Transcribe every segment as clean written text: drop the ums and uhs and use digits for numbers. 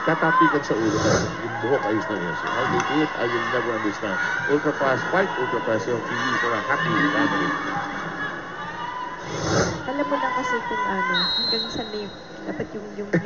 tatapikan sa ulo na yung buhok ayos na yun. So how they do it, I will never understand. Ultra fast fight, ultra fast TV for a happy family. Alam mo na kasi kung ano, hanggang sa name, dapat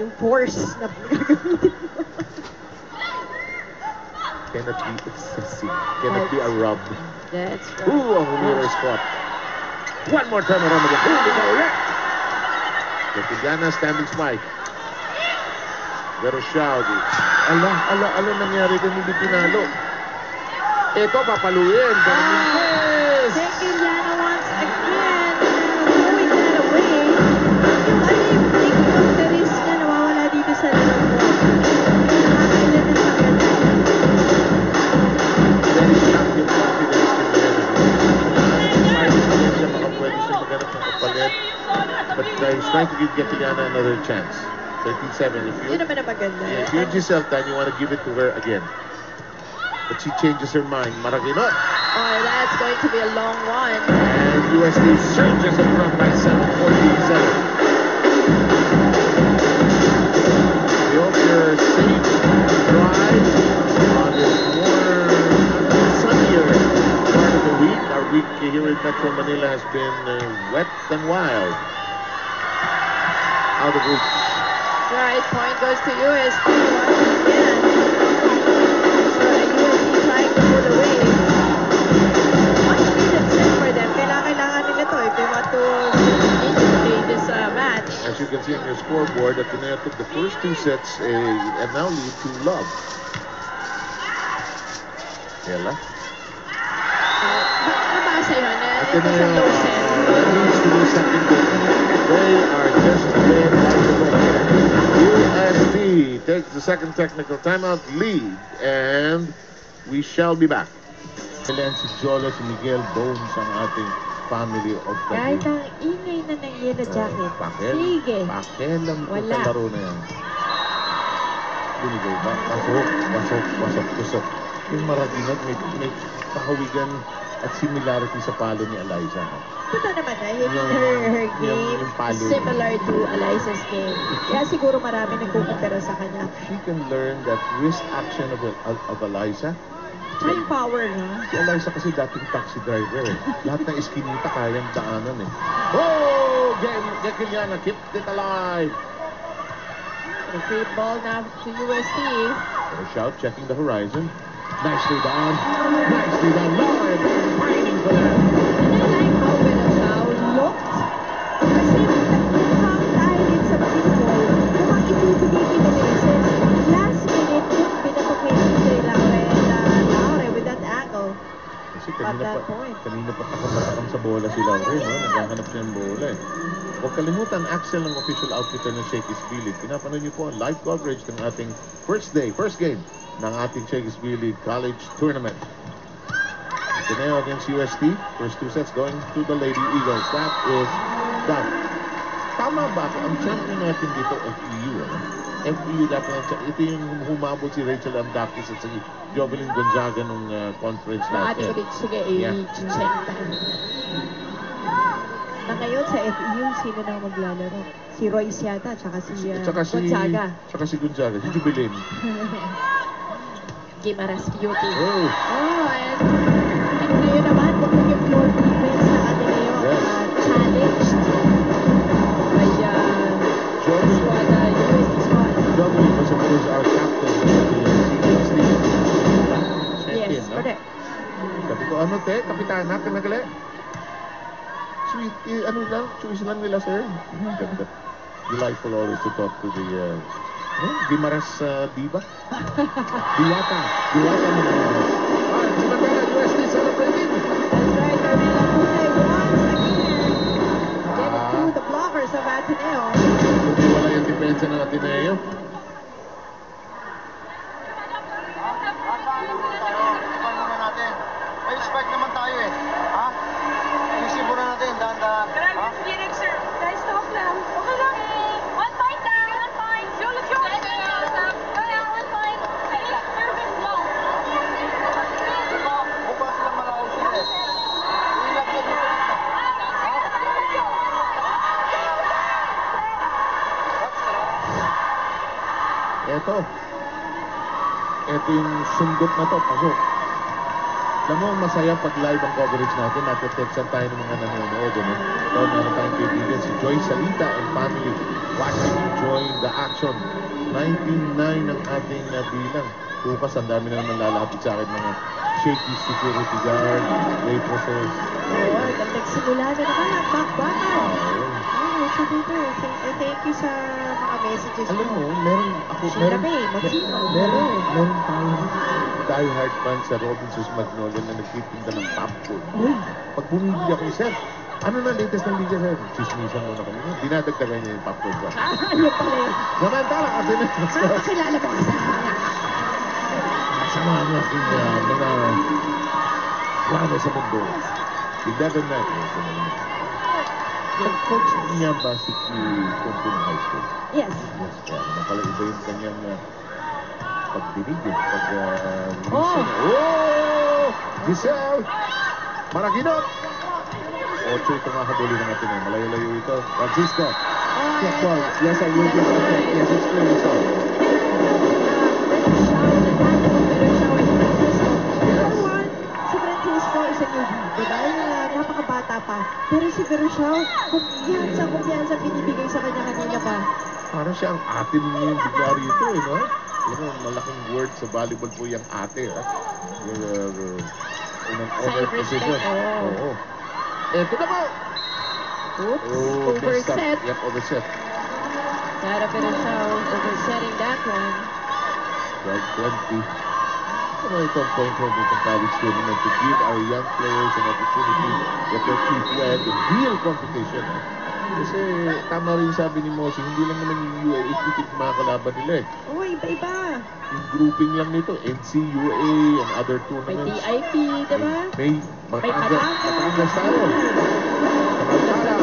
yung force na gagamitin mo. Cannot be excessive. Cannot be a rub. That's right. Ooh, a humero squat. One more time around again. Ooh, they go left. Gatiliana standing spike. Pero Shaudi. Ala nangyari doon, hindi pinalo. Ito, papaluin. Dominguez! Gatiliana once again, throwing that away. Yung think of the risk na nawawala dito sa laro mo. Nakakailan na sa ganda. Very shocked yung confidence ni Lena. Kahit siya baka pwede siya maghanap ng kapalit. But he's trying to give Gatiliana another chance. 13-7. Yun naman na maganda. If you're Giselle Tan, you want to give it to her again. But she changes her mind. Maraginot. Oh, that's going to be a long one. And USD surges in front by 7-14-7. We hope you're safe drive on this more sunnier part of the week. Our week here in Metro Manila has been wet and wild. Out of reach. Right, point goes to USD once again. So USD trying to pull away. Much needed set for them. Kailangan nila to if they want to play this match. As you can see on your scoreboard, Ateneo took the first two sets and now lead to love. Ella? Nabasa yun. Ito Ateneo sa low set. leads to the second game. They are just playing like the ball. USD takes the second technical timeout lead, and we shall be back. Kailan si Jolo, si Miguel Bones ang ating family of the Kahit week. ang ingay na ng yellow jacket. Pakel. Sige. Pakelam ko Wala. sa laro na yan. Binigay ba? Pasok. Yung Maraginot, may kahawigan at similarity sa palo ni Eliza. Totoo naman na, her game yung palo similar to Eliza's game. Kaya siguro marami nagkukumpara sa kanya. She can learn that wrist action of Eliza. Tsaka yung power na. Si Eliza kasi dating taxi driver eh. Lahat ng iskinita kayang daanan eh. Oh! Gatiliana kept it alive. A great ball now to USD. A shout, checking the horizon. Nicely done. Lord, fighting for that. And I like how Benasao looked. Kasi mukhang dahil din sa baseball, mukhang ibibigay ni Meneses. Last minute, yung pinatok ni Laure with that angle. Kasi At that point. kanina pa takam sa bola si Laure, no? Naghahanap siya ng bola eh. Huwag kalimutan, Axel ng official outfitter ng Shakey's Billy. Pinapanood niyo po ang live coverage ng ating first game ng ating Shakey's Billy College Tournament. Ateneo against UST. First two sets going to the Lady Eagles. That is done. Tama ba ako? Ang champion natin dito, FEU. FEU dapat. Ito yung humabot si Rachel Amdakis at si Jovelyn Gonzaga nung conference Maaari ko natin. rin, sige, i-check tayo. Na ngayon sa FEU, sino na maglalaro? Si Royce yata, tsaka si Gonzaga. Tsaka si Gonzaga. Si Jubilin. Gimaras Beauty. Oh. And ngayon naman, kung yung floor defense na Ateneo, challenged by USD squad. Jovelyn was of course our captain of the senior team. Yes, correct. Sabi ko, ano te? Kapitana, pinagali? Sweet, ano lang, choice lang nila, sir. Ganda. Delightful always to talk to the Gimaras Diva. Diwata naman. Alright, si Mandela, USD celebrating. That's right, Carmela Pune once again. Get it through the blockers of Ateneo. Wala yung depensa ng Ateneo. May spike naman tayo eh. Ha? Isip muna natin, dahan-dahan. Ha? sir. Guys, stop lang. Okay lang. One point down. One point. Let's go. Kaya, one point. Service long. Mukha silang malayo sila eh. Ilag ka dito. Eto, Ito yung sundot na to, pasok. Alam mo, masaya pag live ang coverage natin. Natetextan tayo ng mga nanonood. Ano? Ito, meron tayong kaibigan, si Joy Salita and family watching, enjoying the action. 99 ang ating bilang. Bukas, ang dami na naman lalapit sa akin mga shaky security guard, waitresses. Oo, nagsimula na naman ang bakbakan. Oo, so dito, thank you sa mga messages Alam mo. mo, meron tayong diehard fan sa Robinson's Magnolia na nagtitinda ng popcorn. Pag bumibili ako, sir, ano na latest ng liga, sir? Chismisan muna kami. Dinadagdagan niya yung popcorn ko. Ayun pala yun. Samantala, kasi na. Nakakilala mo kasi. Sa mga aking mga plano sa mundo. 11 na. Ang coach niya ba si Kumpun High School? Yes. Yes, kaya naman pala iba yung kanyang pagdinig, Oh! Giselle! Maraginot! 8 ito nga kabuli ng atin. Malayo-layo ito. Francisco! Yes, well, yes, I will give it. Yes, it's clearly so. Si Francisco is a newbie, diba? Napakabata pa. Pero si Verushaw, kumpiyansa binibigay sa kanya kanina pa. Parang siya ang atin yung bigla rito, no? Pero malaking word sa volleyball po yung ate, ha? Unang honor position. Oo. Eto na po! Oops, messed up. overset. Yep, overset. Sara Verushaw oversetting that one. 12-20. Ano itong point for itong college tournament to give our young players an opportunity that their teeth wet in real competition. Kasi tama rin sabi ni Mosi, hindi lang naman yung UAA yung mga kalaban nila eh. Oh, iba-iba. Yung grouping lang nito, NCUA and other May tournaments. TIP, diba? May Batangas tayo. Samantala.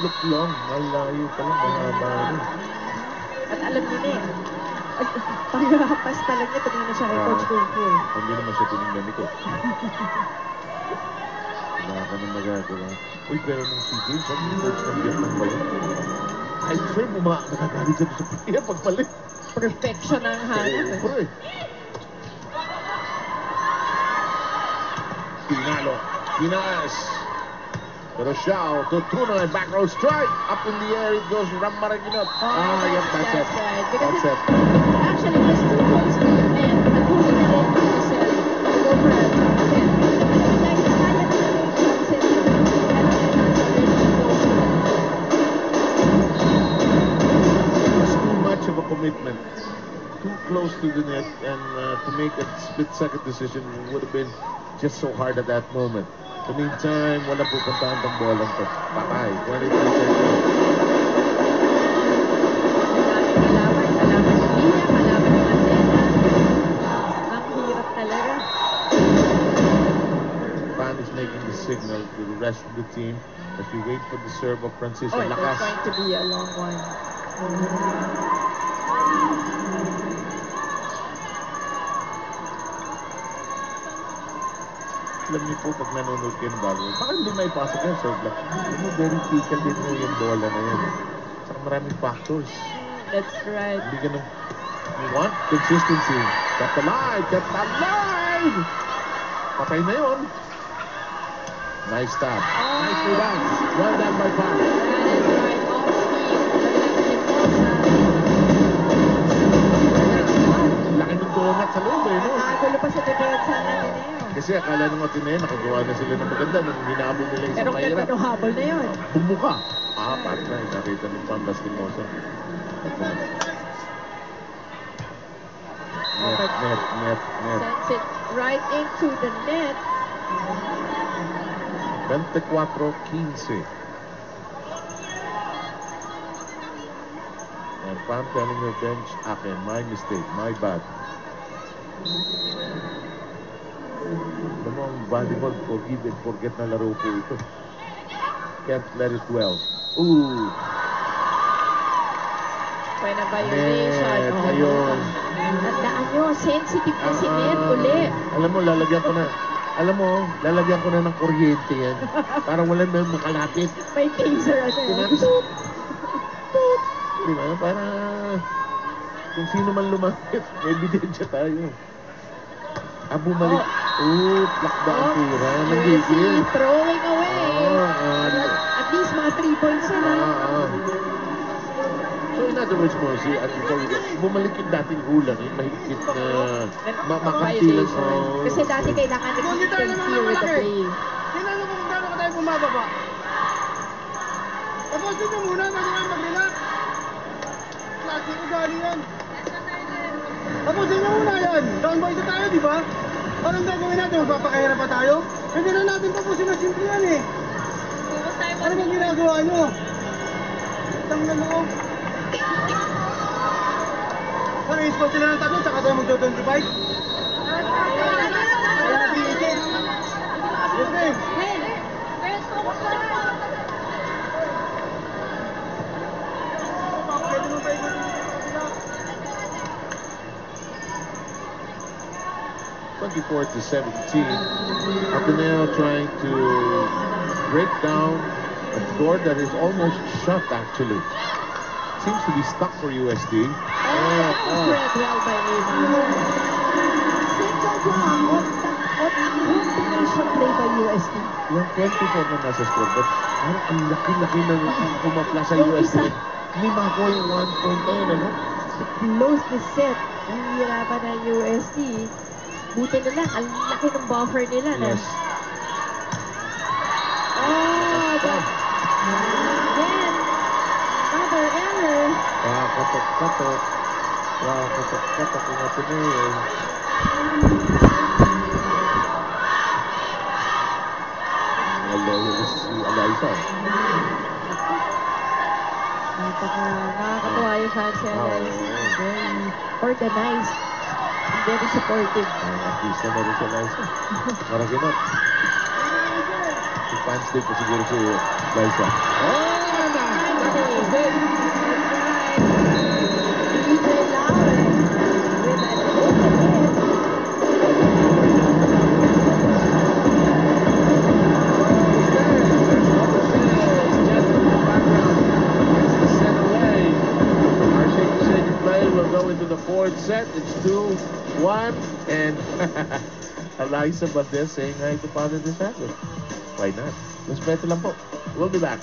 Look long, malayo pa lang, mahaba rin. At alam niyo na eh. Pagkakas pa lang niya, tumingin na siya kay Coach Kung Fu. Hindi naman siya tinignan nito. Wala ka nang magagawa. Uy, pero nung SEA Games, ang coach ng Vietnam ba yun? I'm sure nakagalit siya sa player pagpalit. Perfection ang hanap. Bro eh. Pinalo. Pinaas. Pero Xiao, Tutuno, and back row strike. Up in the air it goes. Ramaraginot. Yep, that's it. Right. That's it. Actually, it was too close to the net. Naguli na rin si Giselle to go for a jump set. Dahil kaya na yung jump set, It was too much of a commitment. Too close to the net, and to make a split-second decision would have been just so hard at that moment. In the meantime, wala pupuntahan ng bolang to. Patay. 23 seconds. kalaban ni Lia, kalaban ni Marcela. Ang hirap talaga. Pan is making the signal to the rest of the team as we wait for the serve of Francisco Oh, it's Lakas. going to be a long one. Alam niyo po, pag nanonood kayo ng volleyball, baka hindi may pasok yan, serve lang. Alam mo, very fickle din mo yung bola na yan. Saka maraming factors. That's right. Hindi ganun. You want consistency. Kept alive! Kept alive! Patay na yun. Nice tap. Nice rebound. Well done by Pan. That is right. Off speed. Laki ng donut sa loob eh, no? Nakagulo pa sa depensa na Ateneo. Kasi akala ng Ateneo, nakagawa na sila ng maganda nung hinabol nila yung Pero sa mahirap. ganda habol na yun. Bumuka. Apat na yun. Nakita ng Pambas Timosa. Net. Sends it right into the net. 24-15. And Pam telling her bench, akin, my mistake, my bad. Alam mo, ang volleyball, forgive and forget na laro po ito. Can't let it dwell. Ooh. Point of violation. Net, Oo. ayun. Tandaan nyo, sensitive na si Net uli. Alam mo, lalagyan ko na ng kuryente yan. Para wala na makalapit. May taser ano eh. Tinatut. Tut. Di ba? Para kung sino man lumapit, may ebidensya tayo. Bumalik. Plakba ang tira. Nanggigil. Throwing away. Ah, At least mga 3 points na lang. So in other words, Mosi, at bumalik yung dating hula, yung mahigpit na makampilan. Kasi dati kailangan consistency with the play. Kailangan ko kung gaano ka tayo bumababa. Tapusin nyo muna bago kayo mag-relax. Klase ugali yan. Tapusin nyo muna yan. Down boys na tayo, di ba? Anong gagawin natin? Magpapakahirap pa tayo? Hindi na natin tapusin na simple yan eh. Ano bang ginagawa nyo? Isang na loob. Ano yung spot sila ng tatlo, tsaka tayo magdo-25? Kaya natin. Okay. Pwede mo ba ikaw? 24-17. Ateneo trying to break down a door that is almost shut actually. Seems to be stuck for USD. Read well by Navy. Second round of combination play by USD. Yung 24 na nasa scoreboard, parang ang laki-laki na pumapla sa USD. Hindi makuha yung 1 point na yun, ano? Close the set. Nahihirapan ng USD. Buti na lang, ang laki ng buffer nila na. Yes. But again, another error. Katok-katok. Katok-katok yung Ateneo. Hello, si Eliza. Nakakatawa yung fans niya. Very organized. Very supportive. Artista na rin si Eliza. Maraginot. Si fans din po siguro si Eliza. Into the fourth set, it's 2-1, and Eliza Valdez saying hi to Father DeSanto. Why not? Mas better lang po. We'll be back.